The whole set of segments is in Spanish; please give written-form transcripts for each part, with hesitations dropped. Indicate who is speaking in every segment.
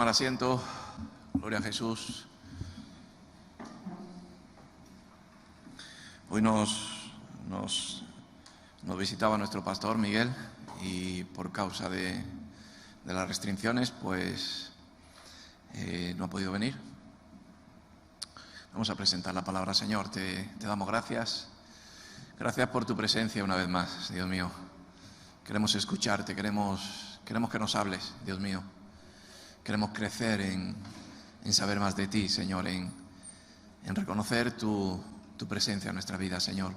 Speaker 1: tomar asiento. Gloria a Jesús. Hoy nos visitaba nuestro pastor Miguel y por causa de las restricciones pues no ha podido venir. Vamos a presentar la palabra. Señor, te damos gracias. Gracias por tu presencia una vez más, Dios mío. Queremos escucharte, queremos que nos hables, Dios mío. Queremos crecer en saber más de ti, Señor, en reconocer tu presencia en nuestra vida, Señor.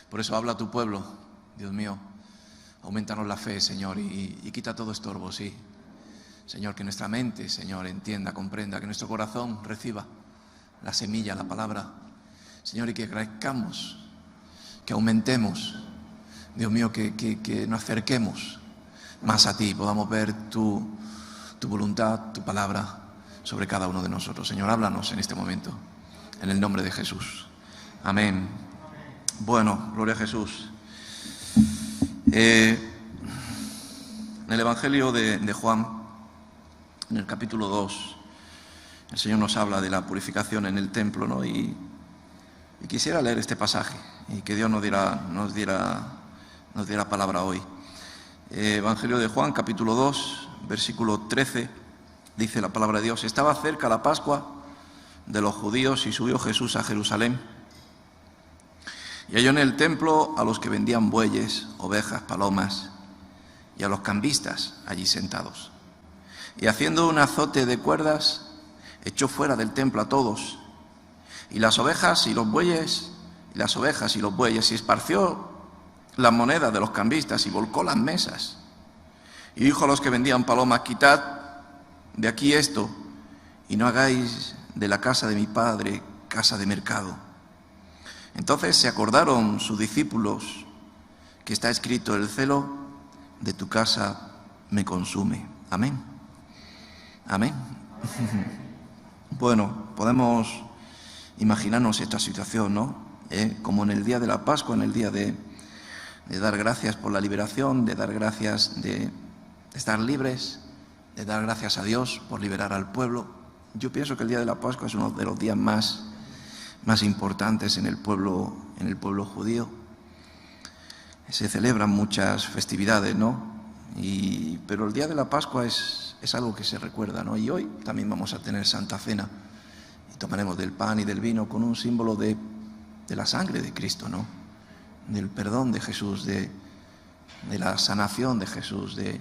Speaker 1: Por eso habla a tu pueblo, Dios mío. Aumentanos la fe, Señor, y quita todo estorbo, sí. Señor, que nuestra mente, Señor, entienda, comprenda, que nuestro corazón reciba la semilla, la palabra, Señor, y que crezcamos, que aumentemos, Dios mío, que nos acerquemos más a ti, podamos ver tu voluntad, tu palabra sobre cada uno de nosotros. Señor, háblanos en este momento, en el nombre de Jesús. Amén. Bueno, gloria a Jesús. En el Evangelio de Juan, en el capítulo 2, el Señor nos habla de la purificación en el templo, ¿no? Y quisiera leer este pasaje y que Dios nos diera palabra hoy. Evangelio de Juan, capítulo 2, versículo 13, dice la palabra de Dios: estaba cerca la Pascua de los judíos y subió Jesús a Jerusalén. Y halló en el templo a los que vendían bueyes, ovejas, palomas, y a los cambistas allí sentados. Y haciendo un azote de cuerdas, echó fuera del templo a todos, y las ovejas y los bueyes, y esparció las monedas de los cambistas y volcó las mesas. Y dijo a los que vendían palomas: quitad de aquí esto, y no hagáis de la casa de mi padre casa de mercado. Entonces se acordaron sus discípulos que está escrito: el celo de tu casa me consume. Amén. Amén. Bueno, podemos imaginarnos esta situación, ¿no? Como en el día de la Pascua, en el día de dar gracias por la liberación, de dar gracias de estar libres, de dar gracias a Dios por liberar al pueblo. Yo pienso que el día de la Pascua es uno de los días más importantes en el pueblo judío. Se celebran muchas festividades, ¿no? Pero el día de la Pascua es algo que se recuerda, ¿no? Y hoy también vamos a tener Santa Cena y tomaremos del pan y del vino con un símbolo de la sangre de Cristo, ¿no? Del perdón de Jesús, de la sanación de Jesús, de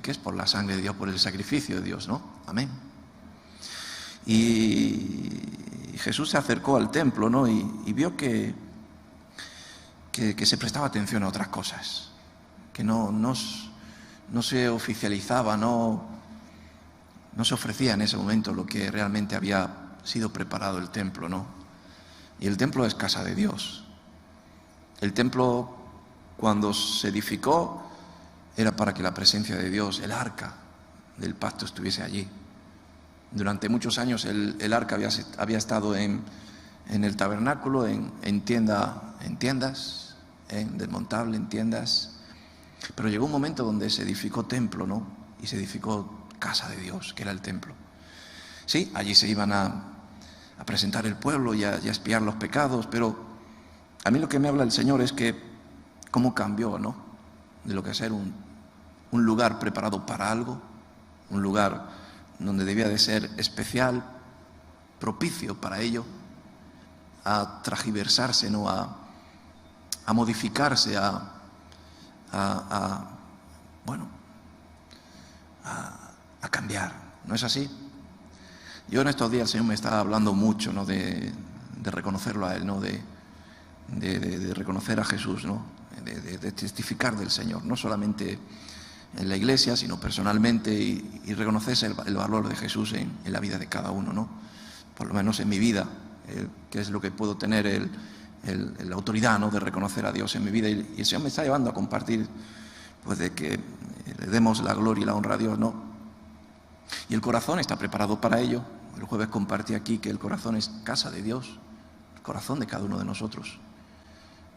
Speaker 1: que es por la sangre de Dios, por el sacrificio de Dios, ¿no? Amén. Y Jesús se acercó al templo, ¿no? Y vio que se prestaba atención a otras cosas, que no se oficializaba, no se ofrecía en ese momento lo que realmente había sido preparado el templo, ¿no? Y el templo es casa de Dios. El templo, cuando se edificó, era para que la presencia de Dios, el arca del pacto, estuviese allí. Durante muchos años el arca había estado en el tabernáculo, en tiendas, desmontable, en tiendas. Pero llegó un momento donde se edificó templo, ¿no? Y se edificó casa de Dios, que era el templo. Sí, allí se iban a presentar el pueblo y a expiar los pecados, pero a mí lo que me habla el Señor es que cómo cambió, ¿no? De lo que es ser un lugar preparado para algo, un lugar donde debía de ser especial, propicio para ello, a transgiversarse, ¿no? A modificarse, a cambiar. ¿No es así? Yo en estos días el Señor me está hablando mucho, ¿no? de reconocerlo a Él, ¿no? de reconocer a Jesús, ¿no? De testificar del Señor, no solamente en la iglesia, sino personalmente, y reconocerse el valor de Jesús en la vida de cada uno, ¿no? Por lo menos en mi vida, que es lo que puedo tener la autoridad, ¿no? De reconocer a Dios en mi vida, y el Señor me está llevando a compartir, pues, de que le demos la gloria y la honra a Dios, ¿no? Y el corazón está preparado para ello. El jueves compartí aquí que el corazón es casa de Dios, el corazón de cada uno de nosotros.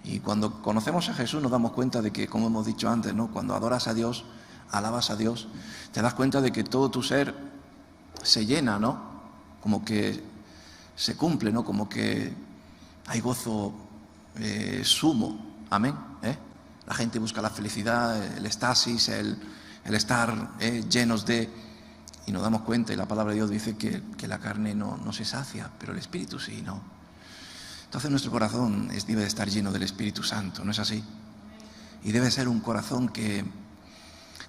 Speaker 1: Y cuando conocemos a Jesús nos damos cuenta de que, como hemos dicho antes, ¿no? Cuando adoras a Dios, alabas a Dios, te das cuenta de que todo tu ser se llena, ¿no? Como que se cumple, ¿no? Como que hay gozo sumo. Amén. La gente busca la felicidad, el éxtasis, el estar llenos de... Y nos damos cuenta, y la palabra de Dios dice que la carne no se sacia, pero el Espíritu sí, ¿no? Entonces nuestro corazón debe de estar lleno del Espíritu Santo, ¿no es así? Y debe ser un corazón que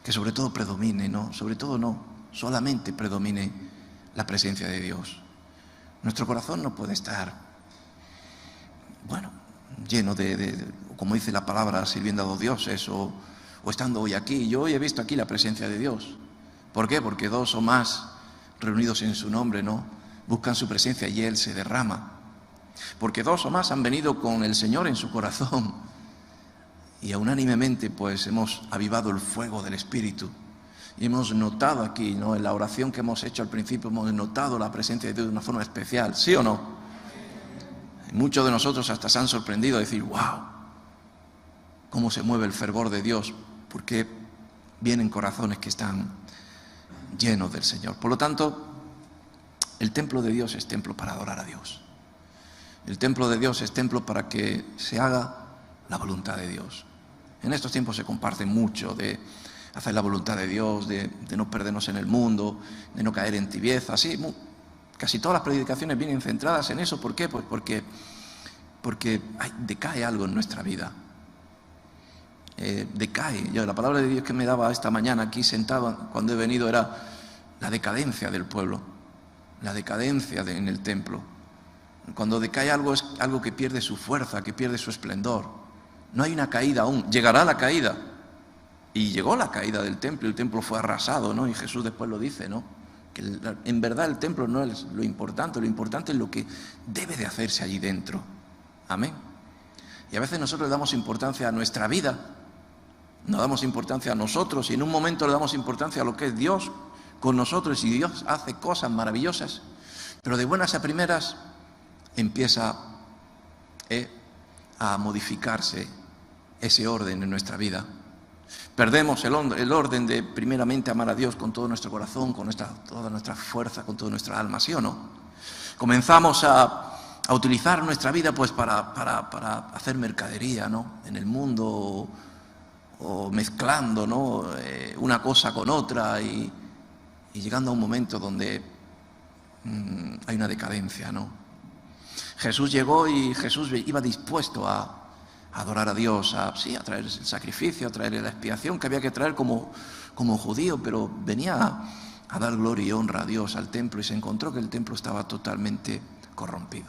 Speaker 1: sobre todo predomine, ¿no? Sobre todo no, solamente predomine la presencia de Dios. Nuestro corazón no puede estar, bueno, lleno como dice la palabra, sirviendo a dos dioses o estando hoy aquí. Yo hoy he visto aquí la presencia de Dios. ¿Por qué? Porque dos o más reunidos en su nombre, ¿no? Buscan su presencia y Él se derrama. Porque dos o más han venido con el Señor en su corazón y unánimemente pues hemos avivado el fuego del Espíritu y hemos notado aquí, ¿no? En la oración que hemos hecho al principio hemos notado la presencia de Dios de una forma especial, ¿sí o no? Y muchos de nosotros hasta se han sorprendido de decir, wow, cómo se mueve el fervor de Dios, porque vienen corazones que están llenos del Señor. Por lo tanto, el templo de Dios es templo para adorar a Dios. El templo de Dios es templo para que se haga la voluntad de Dios. En estos tiempos se comparte mucho de hacer la voluntad de Dios, de no perdernos en el mundo, de no caer en tibieza. Sí, casi todas las predicaciones vienen centradas en eso. ¿Por qué? Pues porque decae algo en nuestra vida. Decae. La palabra de Dios que me daba esta mañana aquí sentado cuando he venido era la decadencia del pueblo, la decadencia en el templo. Cuando decae algo es algo que pierde su fuerza, que pierde su esplendor. No hay una caída aún, llegará la caída. Y llegó la caída del templo, el templo fue arrasado, ¿no? Y Jesús después lo dice, ¿no? Que en verdad el templo no es lo importante es lo que debe de hacerse allí dentro. Amén. Y a veces nosotros le damos importancia a nuestra vida, no damos importancia a nosotros y en un momento le damos importancia a lo que es Dios con nosotros y Dios hace cosas maravillosas, pero de buenas a primeras empieza a modificarse ese orden en nuestra vida. Perdemos el orden de primeramente amar a Dios con todo nuestro corazón, con toda nuestra fuerza, con toda nuestra alma, ¿sí o no? Comenzamos a utilizar nuestra vida pues para hacer mercadería, ¿no? En el mundo o mezclando, ¿no? Una cosa con otra y llegando a un momento donde hay una decadencia, ¿no? Jesús llegó y Jesús iba dispuesto a adorar a Dios, a traer el sacrificio, a traer la expiación que había que traer como judío, pero venía a dar gloria y honra a Dios al templo y se encontró que el templo estaba totalmente corrompido,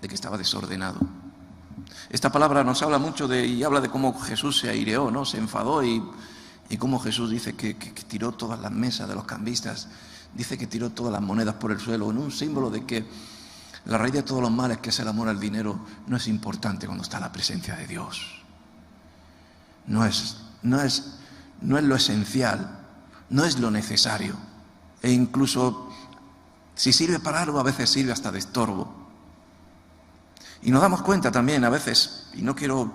Speaker 1: de que estaba desordenado. Esta palabra nos habla mucho y habla de cómo Jesús se aireó, ¿no? Se enfadó y cómo Jesús dice que tiró todas las mesas de los cambistas, dice que tiró todas las monedas por el suelo, en un símbolo de que la raíz de todos los males, que es el amor al dinero, no es importante cuando está la presencia de Dios. No es lo esencial, no es lo necesario. E incluso si sirve para algo, a veces sirve hasta de estorbo. Y nos damos cuenta también a veces, y no quiero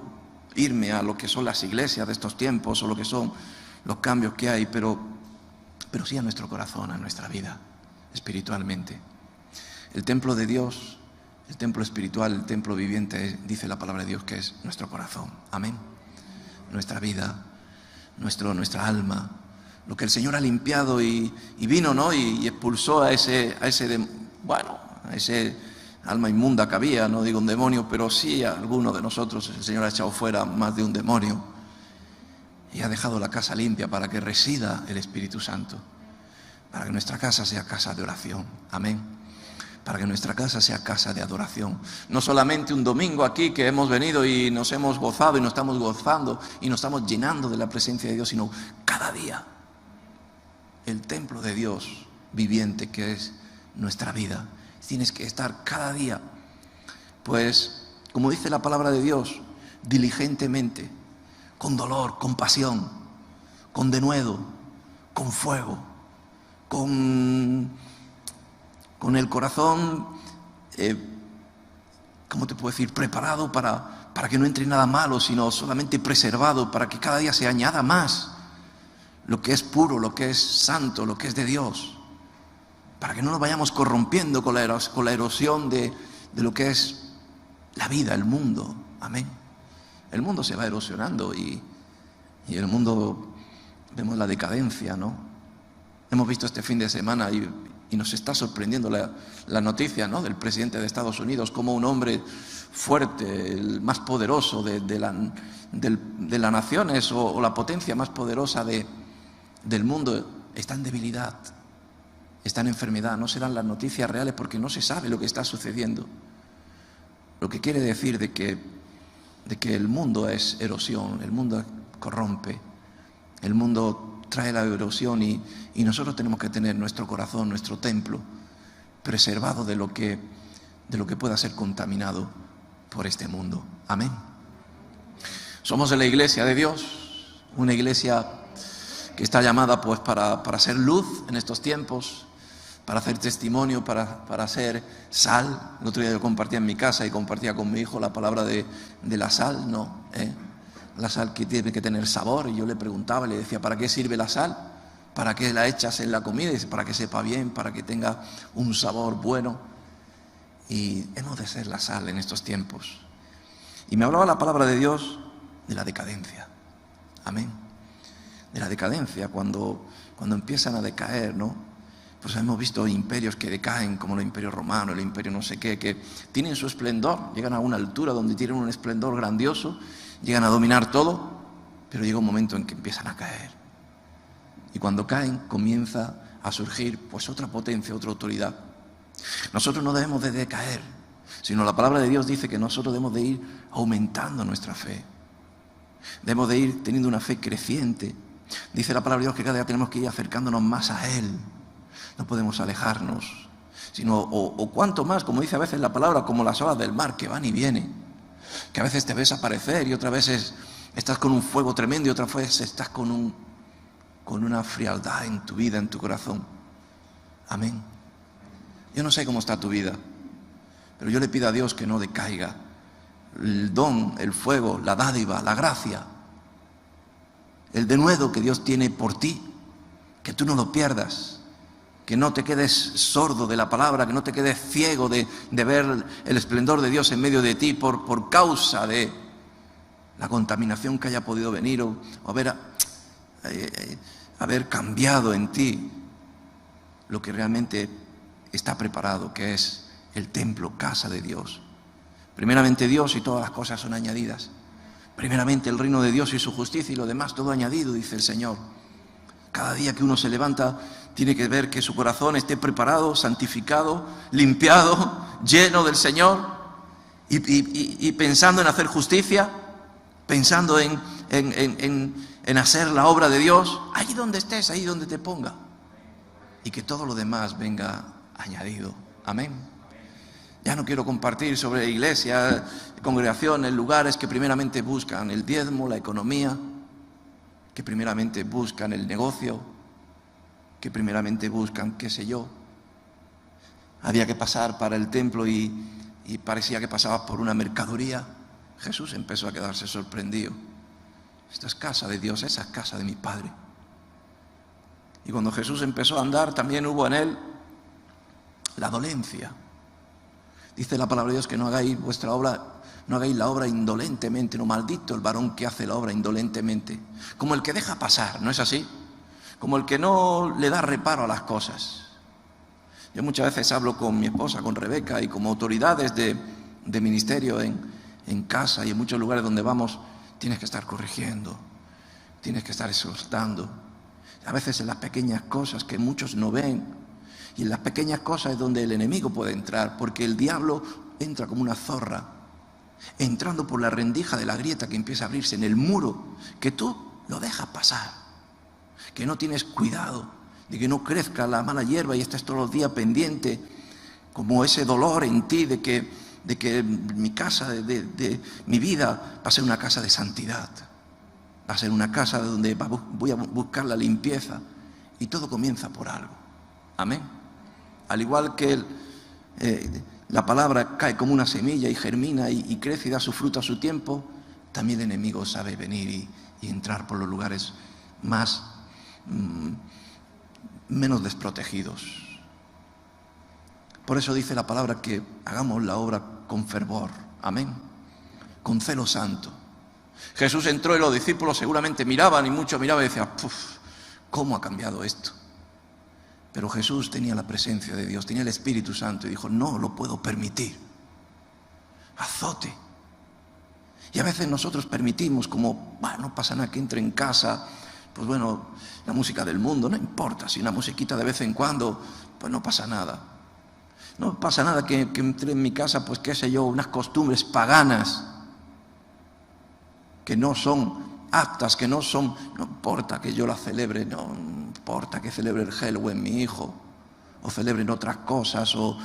Speaker 1: irme a lo que son las iglesias de estos tiempos o lo que son los cambios que hay, pero sí a nuestro corazón, a nuestra vida, espiritualmente. El templo de Dios, el templo espiritual, el templo viviente, dice la palabra de Dios que es nuestro corazón. Amén. Nuestra vida, nuestra alma, lo que el Señor ha limpiado y vino, ¿no? Y expulsó a ese alma inmunda que había, no digo un demonio, pero sí a alguno de nosotros el Señor ha echado fuera más de un demonio y ha dejado la casa limpia para que resida el Espíritu Santo, para que nuestra casa sea casa de oración. Amén. Para que nuestra casa sea casa de adoración. No solamente un domingo aquí que hemos venido y nos hemos gozado y nos estamos gozando y nos estamos llenando de la presencia de Dios, sino cada día. El templo de Dios viviente que es nuestra vida. Tienes que estar cada día, pues, como dice la palabra de Dios, diligentemente, con dolor, con pasión, con denuedo, con fuego, con el corazón, ¿cómo te puedo decir? Preparado para que no entre nada malo, sino solamente preservado, para que cada día se añada más lo que es puro, lo que es santo, lo que es de Dios. para que no nos vayamos corrompiendo con la erosión de lo que es la vida, el mundo. Amén. El mundo se va erosionando y el mundo, vemos la decadencia, ¿no? Hemos visto este fin de semana y nos está sorprendiendo la noticia, ¿no?, del presidente de Estados Unidos, como un hombre fuerte, el más poderoso de las naciones o la potencia más poderosa del mundo, está en debilidad, está en enfermedad. No serán las noticias reales porque no se sabe lo que está sucediendo. Lo que quiere decir de que el mundo es erosión, el mundo corrompe, el mundo trae la erosión y nosotros tenemos que tener nuestro corazón, nuestro templo, preservado de lo que pueda ser contaminado por este mundo. Amén. Somos de la iglesia de Dios, una iglesia que está llamada pues para ser luz en estos tiempos, para hacer testimonio, para ser sal. El otro día yo compartía en mi casa y compartía con mi hijo la palabra de la sal, ¿no? La sal que tiene que tener sabor, y yo le preguntaba, le decía, ¿para qué sirve la sal? ¿Para qué la echas en la comida? Y dice, para que sepa bien, para que tenga un sabor bueno. Y hemos de ser la sal en estos tiempos. Y me hablaba la palabra de Dios de la decadencia. Amén. De la decadencia, cuando empiezan a decaer, ¿no? Pues hemos visto imperios que decaen, como el imperio romano, el imperio no sé qué, que tienen su esplendor, llegan a una altura donde tienen un esplendor grandioso, llegan a dominar todo, pero llega un momento en que empiezan a caer. Y cuando caen, comienza a surgir pues otra potencia, otra autoridad. Nosotros no debemos de decaer, sino la palabra de Dios dice que nosotros debemos de ir aumentando nuestra fe. Debemos de ir teniendo una fe creciente. Dice la palabra de Dios que cada día tenemos que ir acercándonos más a Él. No podemos alejarnos, sino o cuanto más, como dice a veces la palabra, como las olas del mar que van y vienen, que a veces te ves aparecer y otras veces estás con un fuego tremendo y otras veces estás con una frialdad en tu vida, en tu corazón. Amén. Yo no sé cómo está tu vida, pero yo le pido a Dios que no decaiga el don, el fuego, la dádiva, la gracia, el denuedo que Dios tiene por ti, que tú no lo pierdas, que no te quedes sordo de la palabra, que no te quedes ciego de ver el esplendor de Dios en medio de ti por causa de la contaminación que haya podido venir o haber cambiado en ti lo que realmente está preparado, que es el templo, casa de Dios. Primeramente Dios y todas las cosas son añadidas. Primeramente el reino de Dios y su justicia y lo demás todo añadido, dice el Señor. Cada día que uno se levanta tiene que ver que su corazón esté preparado, santificado, limpiado, lleno del Señor y pensando en hacer justicia, pensando en hacer la obra de Dios, allí donde estés, ahí donde te ponga. Y que todo lo demás venga añadido. Amén. Ya no quiero compartir sobre iglesias, congregaciones, lugares que primeramente buscan el diezmo, la economía, que primeramente buscan el negocio, que primeramente buscan, qué sé yo. Había que pasar para el templo y parecía que pasaba por una mercadería. Jesús empezó a quedarse sorprendido. Esta es casa de Dios, esa es casa de mi Padre. Y cuando Jesús empezó a andar, también hubo en él la dolencia. Dice la palabra de Dios que no hagáis vuestra obra, no hagáis la obra indolentemente, no, maldito el varón que hace la obra indolentemente. Como el que deja pasar, ¿no es así? Como el que no le da reparo a las cosas. Yo muchas veces hablo con mi esposa, con Rebeca, y como autoridades de ministerio en casa y en muchos lugares donde vamos, tienes que estar corrigiendo, tienes que estar exhortando. A veces en las pequeñas cosas que muchos no ven, y en las pequeñas cosas es donde el enemigo puede entrar, porque el diablo entra como una zorra, entrando por la rendija de la grieta que empieza a abrirse en el muro, que tú lo dejas pasar, que no tienes cuidado de que no crezca la mala hierba y estás todos los días pendiente, como ese dolor en ti de que mi casa, de mi vida va a ser una casa de santidad, va a ser una casa donde voy a buscar la limpieza, y todo comienza por algo. Amén. Al igual que la palabra cae como una semilla y germina y crece y da su fruto a su tiempo, también el enemigo sabe venir y entrar por los lugares menos desprotegidos. Por eso dice la palabra que hagamos la obra con fervor, amén, con celo santo. Jesús entró y los discípulos seguramente miraban y muchos miraban y decían, ¿cómo ha cambiado esto? Pero Jesús tenía la presencia de Dios, tenía el Espíritu Santo y dijo, no lo puedo permitir. Azote. Y a veces nosotros permitimos como, no pasa nada que entre en casa, pues bueno, la música del mundo, no importa, si una musiquita de vez en cuando, pues no pasa nada. No pasa nada que entre en mi casa, pues qué sé yo, unas costumbres paganas que no son aptas, que no son, no importa que yo las celebre, no importa que celebre el Halloween mi hijo, o celebren otras cosas, o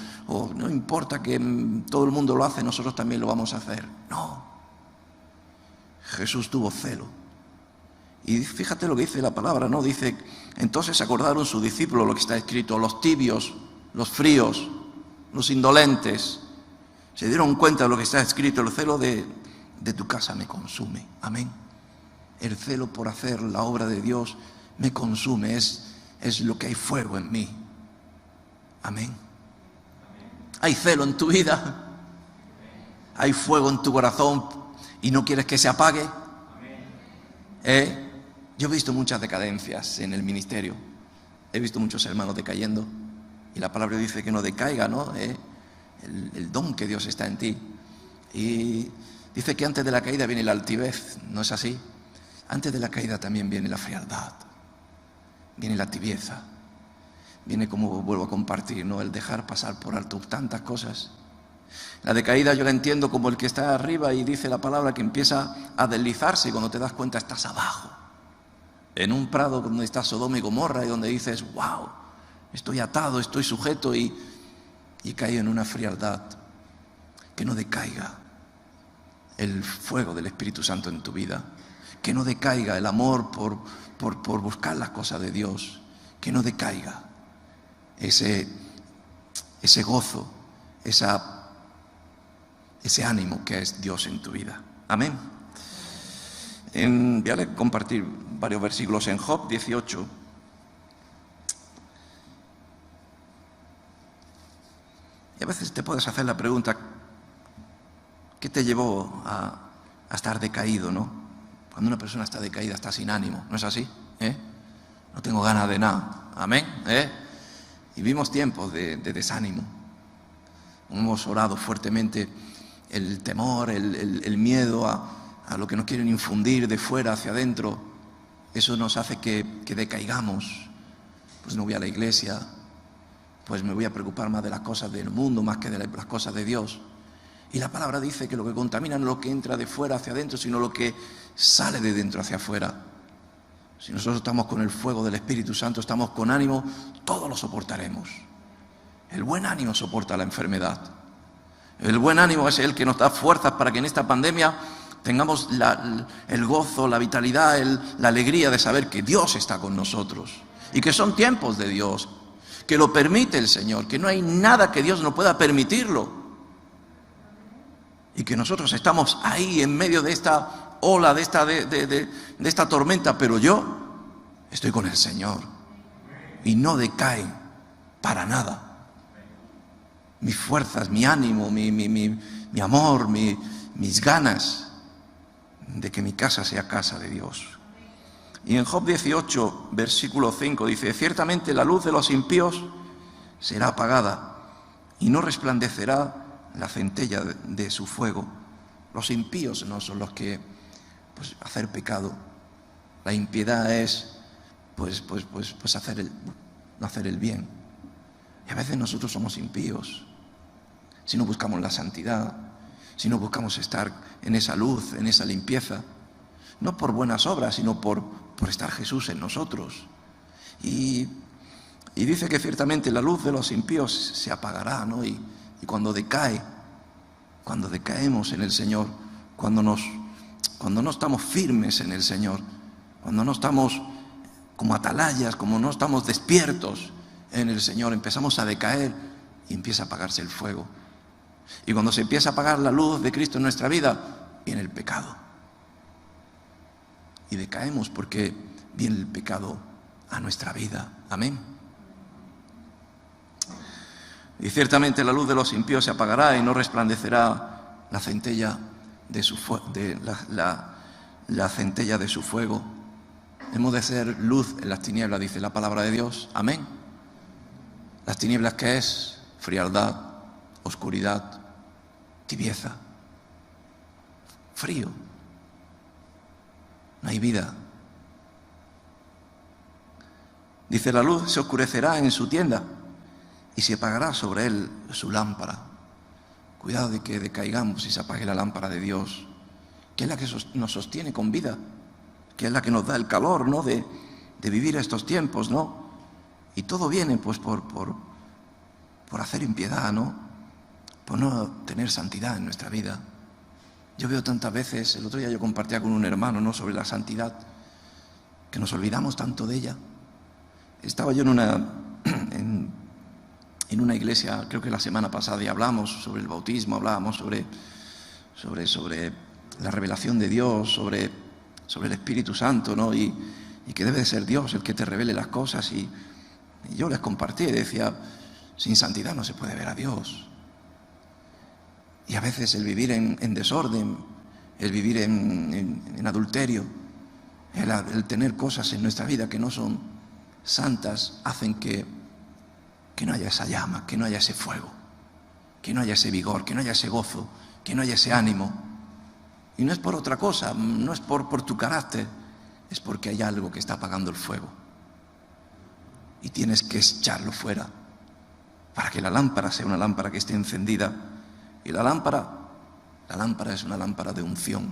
Speaker 1: no importa que todo el mundo lo hace, nosotros también lo vamos a hacer. No. Jesús tuvo celo. Y fíjate lo que dice la palabra, ¿no? Dice, entonces acordaron sus discípulos lo que está escrito, los tibios, los fríos, los indolentes, se dieron cuenta de lo que está escrito, el celo de tu casa me consume, amén. El celo por hacer la obra de Dios me consume, es lo que hay fuego en mí, amén. Hay celo en tu vida, hay fuego en tu corazón y no quieres que se apague. Yo he visto muchas decadencias en el ministerio, he visto muchos hermanos decayendo y la palabra dice que no decaiga, ¿no? El don que Dios está en ti. Y dice que antes de la caída viene la altivez, ¿no es así? Antes de la caída también viene la frialdad, viene la tibieza, viene, como vuelvo a compartir, ¿no? El dejar pasar por alto tantas cosas. La decaída yo la entiendo como el que está arriba y dice la palabra que empieza a deslizarse y cuando te das cuenta estás abajo, en un prado donde está Sodoma y Gomorra y donde dices, wow, estoy atado, estoy sujeto y caído en una frialdad. Que no decaiga el fuego del Espíritu Santo en tu vida, que no decaiga el amor por buscar las cosas de Dios, que no decaiga ese gozo, ese ánimo que es Dios en tu vida. Amén. Voy a compartir varios versículos en Job 18. Y a veces te puedes hacer la pregunta, ¿qué te llevó a estar decaído, no? Cuando una persona está decaída, está sin ánimo, ¿no es así? No tengo ganas de nada, amén. Y vivimos tiempos de desánimo. Hemos orado fuertemente el temor, el miedo a lo que nos quieren infundir de fuera hacia adentro. Eso nos hace que decaigamos. Pues no voy a la iglesia, pues me voy a preocupar más de las cosas del mundo más que de las cosas de Dios. Y la palabra dice que lo que contamina no es lo que entra de fuera hacia adentro, sino lo que sale de dentro hacia afuera. Si nosotros estamos con el fuego del Espíritu Santo, estamos con ánimo, todo lo soportaremos. El buen ánimo soporta la enfermedad. El buen ánimo es el que nos da fuerzas para que en esta pandemia tengamos el gozo, la vitalidad, la alegría de saber que Dios está con nosotros y que son tiempos de Dios, que lo permite el Señor, que no hay nada que Dios no pueda permitirlo y que nosotros estamos ahí en medio de esta ola, de esta tormenta, pero yo estoy con el Señor y no decae para nada. Mis fuerzas, mi ánimo, mi amor, mis ganas de que mi casa sea casa de Dios. Y en Job 18, versículo 5 dice, ciertamente la luz de los impíos será apagada y no resplandecerá la centella de su fuego. Los impíos no son los que hacer pecado. La impiedad es no hacer el bien. Y a veces nosotros somos impíos. Si no buscamos la santidad, si no buscamos estar en esa luz, en esa limpieza, no por buenas obras, sino por estar Jesús en nosotros. Y dice que ciertamente la luz de los impíos se apagará, ¿no? Y cuando decaemos en el Señor, cuando no estamos firmes en el Señor, cuando no estamos como atalayas, como no estamos despiertos en el Señor, empezamos a decaer y empieza a apagarse el fuego. Y cuando se empieza a apagar la luz de Cristo en nuestra vida, viene el pecado. Y decaemos porque viene el pecado a nuestra vida. Amén. Y ciertamente la luz de los impíos se apagará y no resplandecerá la centella de su la centella de su fuego. Hemos de ser luz en las tinieblas, dice la palabra de Dios. Amén. Las tinieblas, ¿qué es? Frialdad, oscuridad, tibieza, frío. No hay vida. Dice, la luz se oscurecerá en su tienda y se apagará sobre él su lámpara. Cuidado de que decaigamos y se apague la lámpara de Dios, que es la que nos sostiene con vida, que es la que nos da el calor, ¿no?, de vivir estos tiempos, ¿no? Y todo viene pues por hacer impiedad, ¿no? Por no tener santidad en nuestra vida. Yo veo tantas veces, el otro día yo compartía con un hermano, ¿no?, sobre la santidad, que nos olvidamos tanto de ella. Estaba yo en una iglesia, creo que la semana pasada, y hablamos sobre el bautismo, hablábamos sobre la revelación de Dios, sobre el Espíritu Santo, ¿no? Y que debe de ser Dios el que te revele las cosas. Y yo les compartí, decía, sin santidad no se puede ver a Dios. Y a veces el vivir en desorden, el vivir en adulterio, el tener cosas en nuestra vida que no son santas, hacen que no haya esa llama, que no haya ese fuego, que no haya ese vigor, que no haya ese gozo, que no haya ese ánimo. Y no es por otra cosa, no es por tu carácter, es porque hay algo que está apagando el fuego. Y tienes que echarlo fuera para que la lámpara sea una lámpara que esté encendida. Y la lámpara es una lámpara de unción.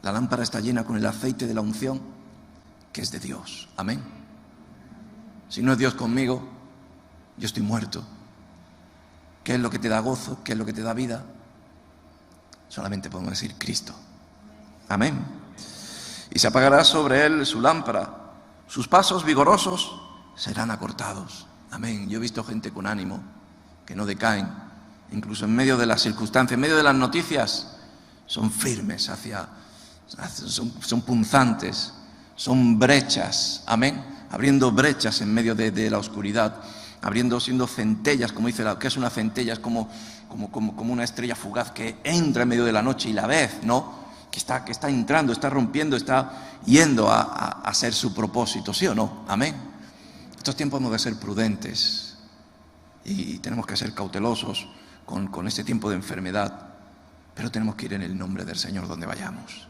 Speaker 1: La lámpara está llena con el aceite de la unción, que es de Dios. Amén. Si no es Dios conmigo, yo estoy muerto. ¿Qué es lo que te da gozo? ¿Qué es lo que te da vida? Solamente podemos decir Cristo. Amén. Y se apagará sobre él su lámpara. Sus pasos vigorosos serán acortados. Amén. Yo he visto gente con ánimo, que no decaen, incluso en medio de las circunstancias, en medio de las noticias, son firmes son punzantes, son brechas. Amén. Abriendo brechas en medio de la oscuridad, siendo centellas, como dice que es una centella, es como una estrella fugaz que entra en medio de la noche y la ves, ¿no?, que está entrando, está rompiendo, está yendo a ser su propósito, ¿sí o no? Amén. Estos tiempos hemos de ser prudentes y tenemos que ser cautelosos con este tiempo de enfermedad, pero tenemos que ir en el nombre del Señor donde vayamos.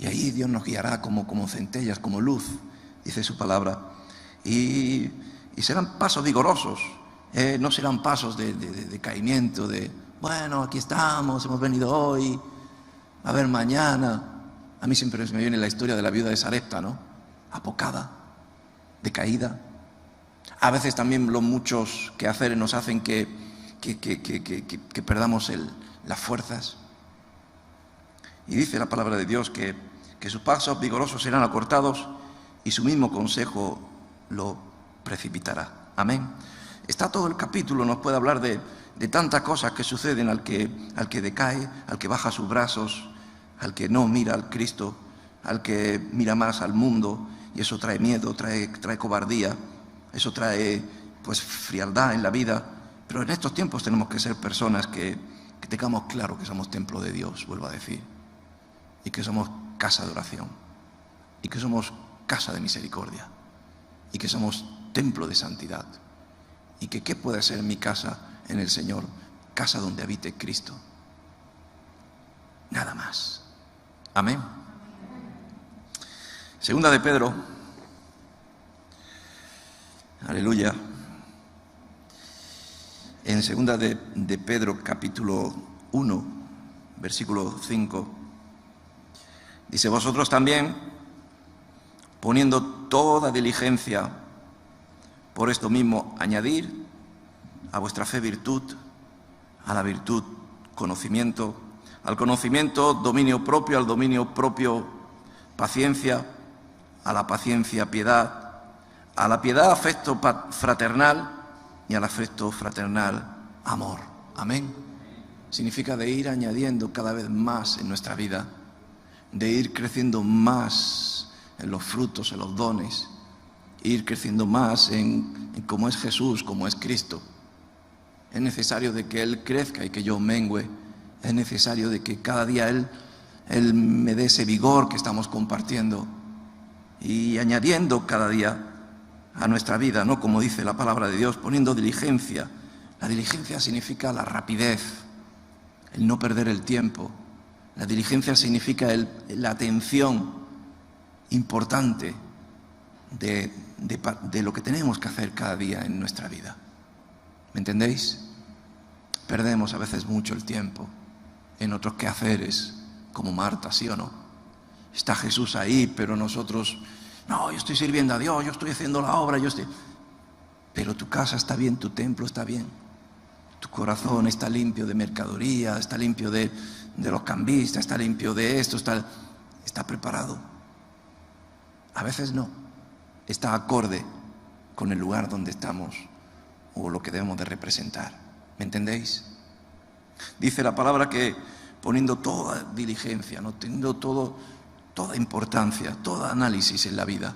Speaker 1: Y ahí Dios nos guiará como centellas, como luz, dice su palabra. Y serán pasos vigorosos, no serán pasos de caimiento, bueno, aquí estamos, hemos venido hoy, a ver mañana. A mí siempre me viene la historia de la viuda de Sarepta, ¿no? Apocada, decaída. A veces también los muchos quehaceres nos hacen que perdamos las fuerzas. Y dice la palabra de Dios que sus pasos vigorosos serán acortados y su mismo consejo lo precipitará. Amén. Está todo el capítulo, nos puede hablar de tantas cosas que suceden al que decae, al que baja sus brazos, al que no mira al Cristo, al que mira más al mundo, y eso trae miedo, trae cobardía, eso trae pues frialdad en la vida. Pero en estos tiempos tenemos que ser personas que tengamos claro que somos templo de Dios, vuelvo a decir, y que somos casa de oración, y que somos casa de misericordia, y que somos templo de santidad, y que ¿qué puede ser mi casa en el Señor? Casa donde habite Cristo. Nada más. Amén. Segunda de Pedro. Aleluya. En segunda de Pedro, capítulo 1, versículo 5, dice: vosotros también, poniendo toda diligencia, por esto mismo añadir a vuestra fe virtud, a la virtud conocimiento, al conocimiento dominio propio, al dominio propio paciencia, a la paciencia piedad, a la piedad afecto fraternal y al afecto fraternal amor. Amén. Significa de ir añadiendo cada vez más en nuestra vida, de ir creciendo más en los frutos, en los dones, ir creciendo más en cómo es Jesús, cómo es Cristo. Es necesario de que Él crezca y que yo mengüe. Es necesario de que cada día Él me dé ese vigor que estamos compartiendo y añadiendo cada día a nuestra vida, ¿no? Como dice la palabra de Dios, poniendo diligencia. La diligencia significa la rapidez, el no perder el tiempo. La diligencia significa la atención importante de lo que tenemos que hacer cada día en nuestra vida. ¿Me entendéis? Perdemos a veces mucho el tiempo en otros quehaceres, como Marta, ¿sí o no? Está Jesús ahí, pero nosotros, no, yo estoy sirviendo a Dios, yo estoy haciendo la obra, Pero tu casa está bien, tu templo está bien, tu corazón está limpio de mercadería, está limpio de los cambistas, está limpio de esto, está preparado. A veces no, está acorde con el lugar donde estamos o lo que debemos de representar. ¿Me entendéis? Dice la palabra que poniendo toda diligencia, ¿no? Teniendo toda importancia, todo análisis en la vida.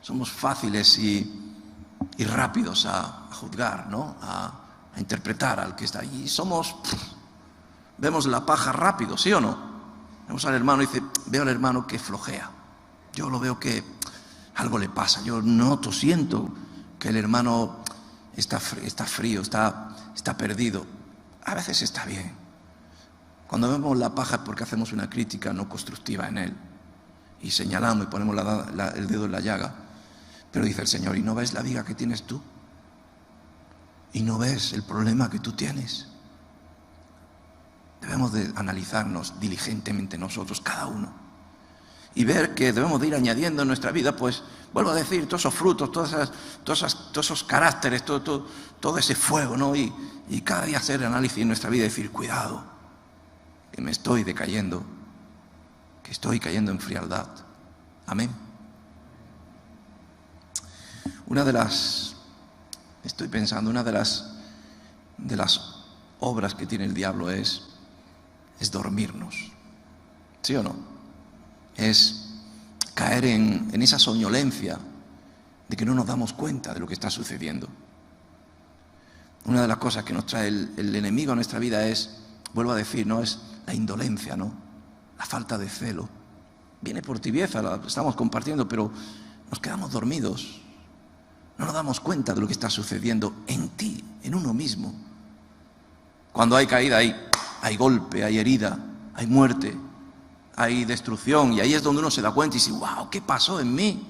Speaker 1: Somos fáciles y rápidos a juzgar, ¿no? A interpretar al que está allí. Vemos la paja rápido, ¿sí o no? Vemos al hermano y dice, veo al hermano que flojea. Yo lo veo que algo le pasa. Yo noto, siento que el hermano está frío, está perdido. A veces está bien. Cuando vemos la paja es porque hacemos una crítica no constructiva en él y señalamos y ponemos el dedo en la llaga. Pero dice el Señor, ¿y no ves la viga que tienes tú? ¿Y no ves el problema que tú tienes? Debemos de analizarnos diligentemente nosotros, cada uno, y ver que debemos de ir añadiendo en nuestra vida, pues, vuelvo a decir, todos esos frutos, todos esos caracteres, todo ese fuego, ¿no? Y cada día hacer análisis en nuestra vida y decir, cuidado, que me estoy decayendo, que estoy cayendo en frialdad. Amén. Estoy pensando, una de las obras que tiene el diablo es dormirnos. ¿Sí o no? Es caer en esa soñolencia de que no nos damos cuenta de lo que está sucediendo. Una de las cosas que nos trae el enemigo a nuestra vida es, vuelvo a decir, ¿no? Es la indolencia, ¿no? La falta de celo. Viene por tibieza, la estamos compartiendo, pero nos quedamos dormidos. No nos damos cuenta de lo que está sucediendo en ti, en uno mismo. Cuando hay caída, hay golpe, hay herida, hay muerte, hay destrucción, y ahí es donde uno se da cuenta y dice, wow, ¿qué pasó en mí?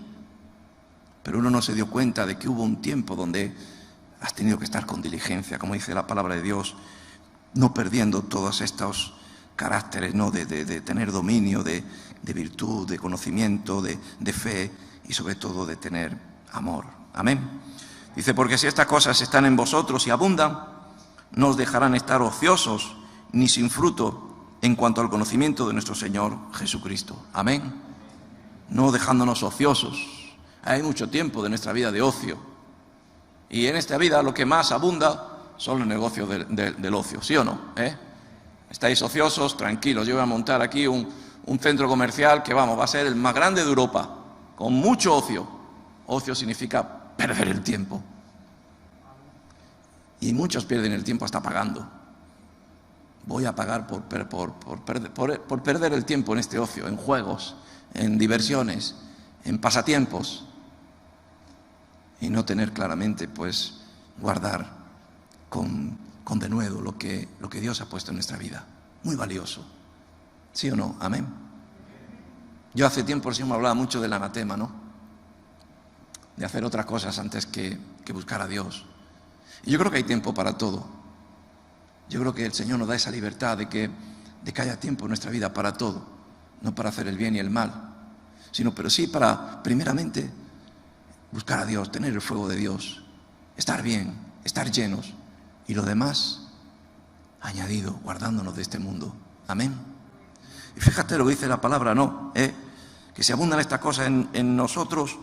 Speaker 1: Pero uno no se dio cuenta de que hubo un tiempo donde has tenido que estar con diligencia, como dice la palabra de Dios, no perdiendo todos estos caracteres, ¿no? de tener dominio, de virtud, de conocimiento, de fe y sobre todo de tener amor. Amén. Dice, porque si estas cosas están en vosotros y abundan, no os dejarán estar ociosos ni sin fruto en cuanto al conocimiento de nuestro Señor Jesucristo. Amén. No dejándonos ociosos. Hay mucho tiempo de nuestra vida de ocio. Y en esta vida lo que más abunda son los negocios del ocio, ¿sí o no? Estáis ociosos, tranquilos. Yo voy a montar aquí un centro comercial que, va a ser el más grande de Europa, con mucho ocio. Ocio significa perder el tiempo. Y muchos pierden el tiempo hasta pagando. Voy a pagar por perder el tiempo en este ocio, en juegos, en diversiones, en pasatiempos. Y no tener claramente, pues, guardar con denuedo lo que Dios ha puesto en nuestra vida. Muy valioso. ¿Sí o no? Amén. Yo hace tiempo el Señor me hablaba mucho del anatema, ¿no? De hacer otras cosas antes que buscar a Dios. Y yo creo que hay tiempo para todo. Yo creo que el Señor nos da esa libertad de que haya tiempo en nuestra vida para todo. No para hacer el bien y el mal, pero sí para, primeramente, buscar a Dios, tener el fuego de Dios, estar bien, estar llenos, y lo demás añadido, guardándonos de este mundo. Amén. Y fíjate lo que dice la palabra, ¿no? Que si abundan estas cosas en nosotros,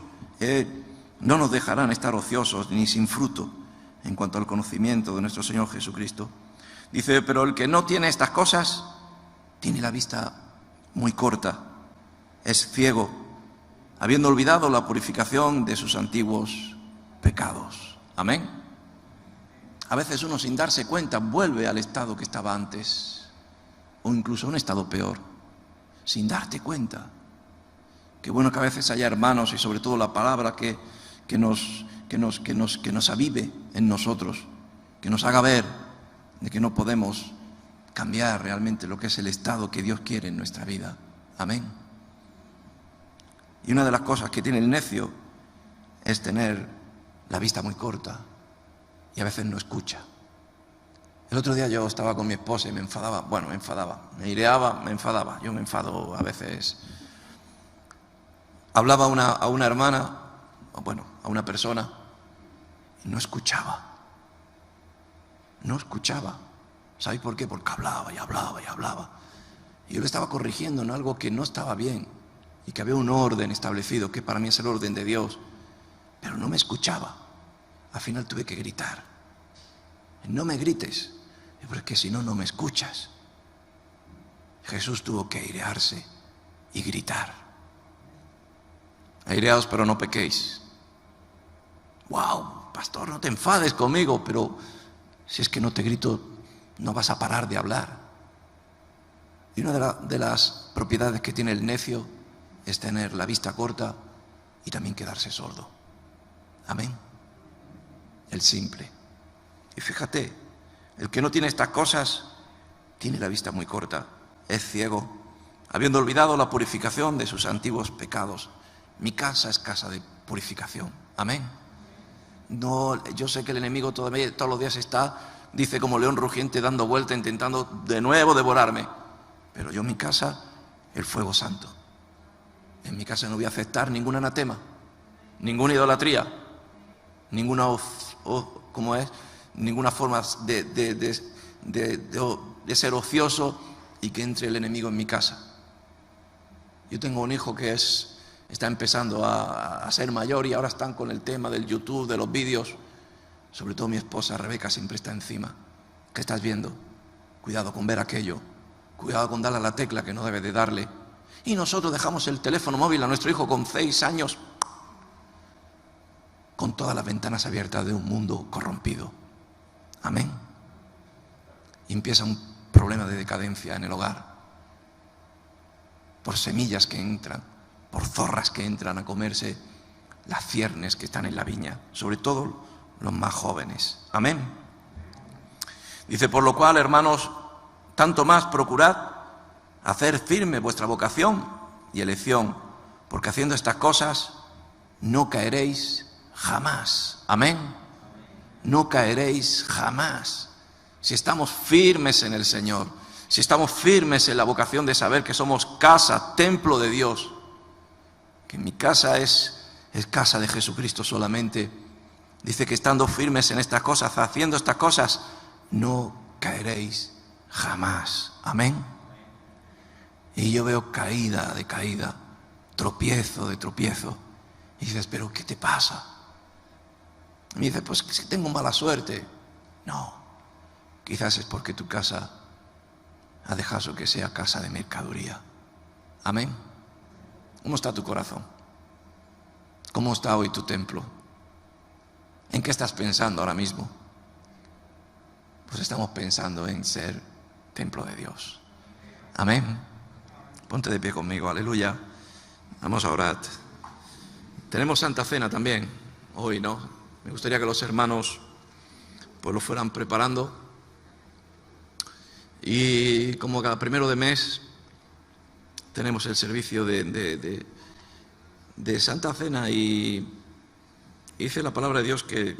Speaker 1: no nos dejarán estar ociosos ni sin fruto en cuanto al conocimiento de nuestro Señor Jesucristo. Dice, pero el que no tiene estas cosas tiene la vista muy corta, es ciego, habiendo olvidado la purificación de sus antiguos pecados. Amén. a veces uno sin darse cuenta vuelve al estado que estaba antes, o incluso a un estado peor, sin darte cuenta. Qué bueno que a veces haya hermanos y sobre todo la palabra que nos avive en nosotros, que nos haga ver de que no podemos cambiar realmente lo que es el estado que Dios quiere en nuestra vida. Amén. Y una de las cosas que tiene el necio es tener la vista muy corta y a veces no escucha. El otro día yo estaba con mi esposa y me enfadaba, me ireaba, me enfadaba. Yo me enfado a veces. Hablaba a una hermana, a una persona, y no escuchaba. No escuchaba. ¿Sabéis por qué? Porque hablaba y hablaba y hablaba. Y yo le estaba corrigiendo en algo que no estaba bien y que había un orden establecido, que para mí es el orden de Dios. Pero no me escuchaba. Al final tuve que gritar. No me grites, porque si no, no me escuchas. Jesús tuvo que airearse y gritar. Aireaos, pero no pequéis. ¡Wow! Pastor, no te enfades conmigo, pero si es que no te grito, no vas a parar de hablar. Y una de las propiedades que tiene el necio es tener la vista corta y también quedarse sordo. Amén. El simple. Y fíjate, el que no tiene estas cosas tiene la vista muy corta, es ciego, habiendo olvidado la purificación de sus antiguos pecados. Mi casa es casa de purificación. Amén. No, yo sé que el enemigo todavía todos los días dice como león rugiente, dando vuelta, intentando de nuevo devorarme. Pero yo en mi casa, el fuego santo. En mi casa no voy a aceptar ningún anatema, ninguna idolatría, ninguna ninguna forma de ser ocioso y que entre el enemigo en mi casa. Yo tengo un hijo que está empezando a ser mayor y ahora están con el tema del YouTube, de los vídeos. Sobre todo mi esposa Rebeca siempre está encima. ¿Qué estás viendo? Cuidado con ver aquello. Cuidado con darle a la tecla que no debe de darle. Y nosotros dejamos el teléfono móvil a nuestro hijo con 6 años con todas las ventanas abiertas de un mundo corrompido. Amén. Y empieza un problema de decadencia en el hogar. Por semillas que entran, por zorras que entran a comerse las ciernes que están en la viña, sobre todo los más jóvenes. Amén. Dice, por lo cual, hermanos, tanto más procurad hacer firme vuestra vocación y elección, porque haciendo estas cosas no caeréis jamás. Amén. No caeréis jamás. Si estamos firmes en el Señor, si estamos firmes en la vocación de saber que somos casa, templo de Dios, que mi casa es casa de Jesucristo solamente, dice que estando firmes en estas cosas, haciendo estas cosas, no caeréis jamás. Amén. Y yo veo caída de caída, tropiezo de tropiezo. Y dices, ¿pero qué te pasa? Y me dice, pues que tengo mala suerte. No, quizás es porque tu casa ha dejado que sea casa de mercadería. Amén. ¿Cómo está tu corazón? ¿Cómo está hoy tu templo? ¿En qué estás pensando ahora mismo? Pues estamos pensando en ser templo de Dios. Amén. Ponte de pie conmigo, aleluya. Vamos a orar. Tenemos Santa Cena también hoy, ¿no? Me gustaría que los hermanos pues lo fueran preparando. Y como cada primero de mes tenemos el servicio de Santa Cena y dice la palabra de Dios que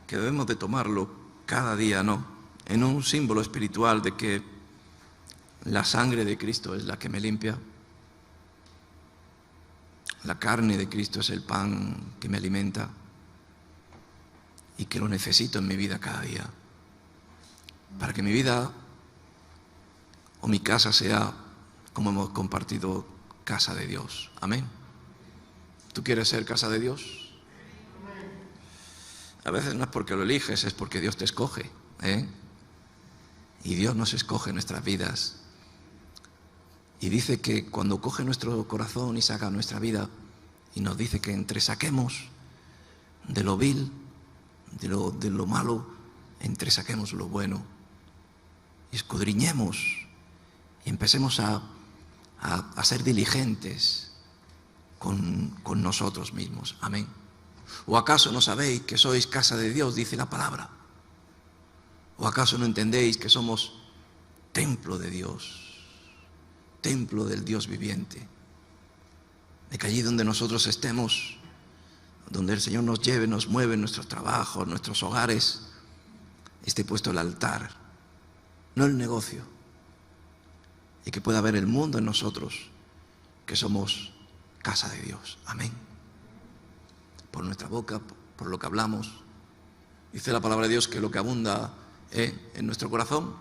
Speaker 1: debemos de tomarlo cada día, ¿no? En un símbolo espiritual de que la sangre de Cristo es la que me limpia. La carne de Cristo es el pan que me alimenta y que lo necesito en mi vida cada día. Para que mi vida o mi casa sea, como hemos compartido, casa de Dios. Amén. ¿Tú quieres ser casa de Dios? A veces no es porque lo eliges, es porque Dios te escoge, ¿eh? Y Dios nos escoge en nuestras vidas. Y dice que cuando coge nuestro corazón y saca nuestra vida, y nos dice que entresaquemos de lo vil de lo malo, entresaquemos lo bueno, y escudriñemos y empecemos a ser diligentes con nosotros mismos. Amén. ¿O acaso no sabéis que sois casa de Dios, dice la palabra? ¿O acaso no entendéis que somos templo de Dios, templo del Dios viviente? De que allí donde nosotros estemos, donde el Señor nos lleve, nos mueve en nuestros trabajos, nuestros hogares, esté puesto el altar, no el negocio. Y que pueda ver el mundo en nosotros, que somos casa de Dios. Amén. Por nuestra boca, por lo que hablamos. Dice la palabra de Dios que lo que abunda en nuestro corazón,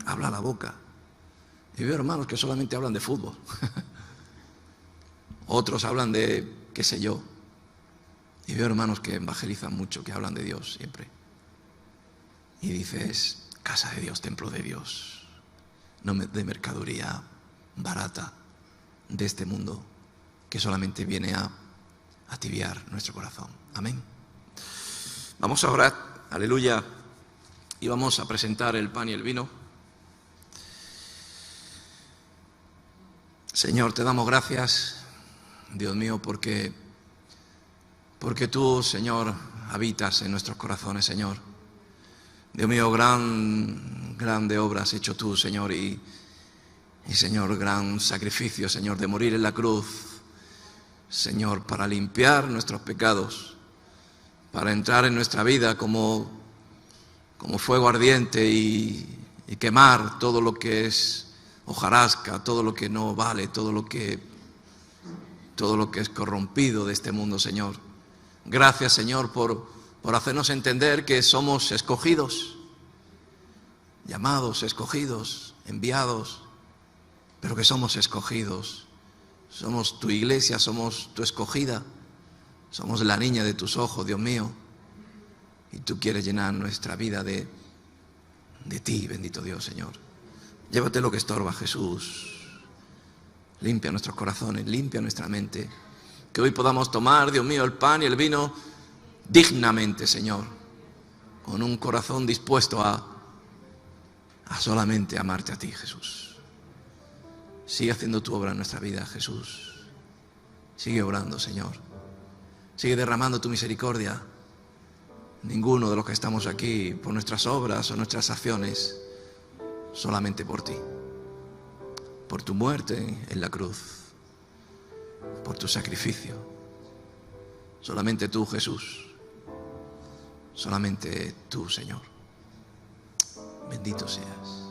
Speaker 1: habla la boca. Y veo hermanos que solamente hablan de fútbol. Otros hablan de qué sé yo. Y veo hermanos que evangelizan mucho, que hablan de Dios siempre. Y dices, casa de Dios, templo de Dios. No de mercadería barata de este mundo que solamente viene a tibiar nuestro corazón. Amén. Vamos a orar, aleluya, y vamos a presentar el pan y el vino. Señor, te damos gracias, Dios mío, porque tú, Señor, habitas en nuestros corazones, Señor. Dios mío, grande obra has hecho tú, Señor, y Señor, gran sacrificio, Señor, de morir en la cruz, Señor, para limpiar nuestros pecados, para entrar en nuestra vida como fuego ardiente y quemar todo lo que es hojarasca, todo lo que no vale, todo lo que es corrompido de este mundo, Señor. Gracias, Señor, por hacernos entender que somos escogidos, llamados, escogidos, enviados, pero que somos escogidos. Somos tu iglesia, somos tu escogida, somos la niña de tus ojos, Dios mío. Y tú quieres llenar nuestra vida de ti, bendito Dios, Señor. Llévate lo que estorba, Jesús. Limpia nuestros corazones, limpia nuestra mente. Que hoy podamos tomar, Dios mío, el pan y el vino dignamente, Señor, con un corazón dispuesto a solamente amarte a ti, Jesús. Sigue haciendo tu obra en nuestra vida, Jesús. Sigue obrando, Señor. Sigue derramando tu misericordia. Ninguno de los que estamos aquí, por nuestras obras o nuestras acciones, solamente por ti. Por tu muerte en la cruz, por tu sacrificio. Solamente tú, Jesús. Solamente tú, Señor. Bendito seas.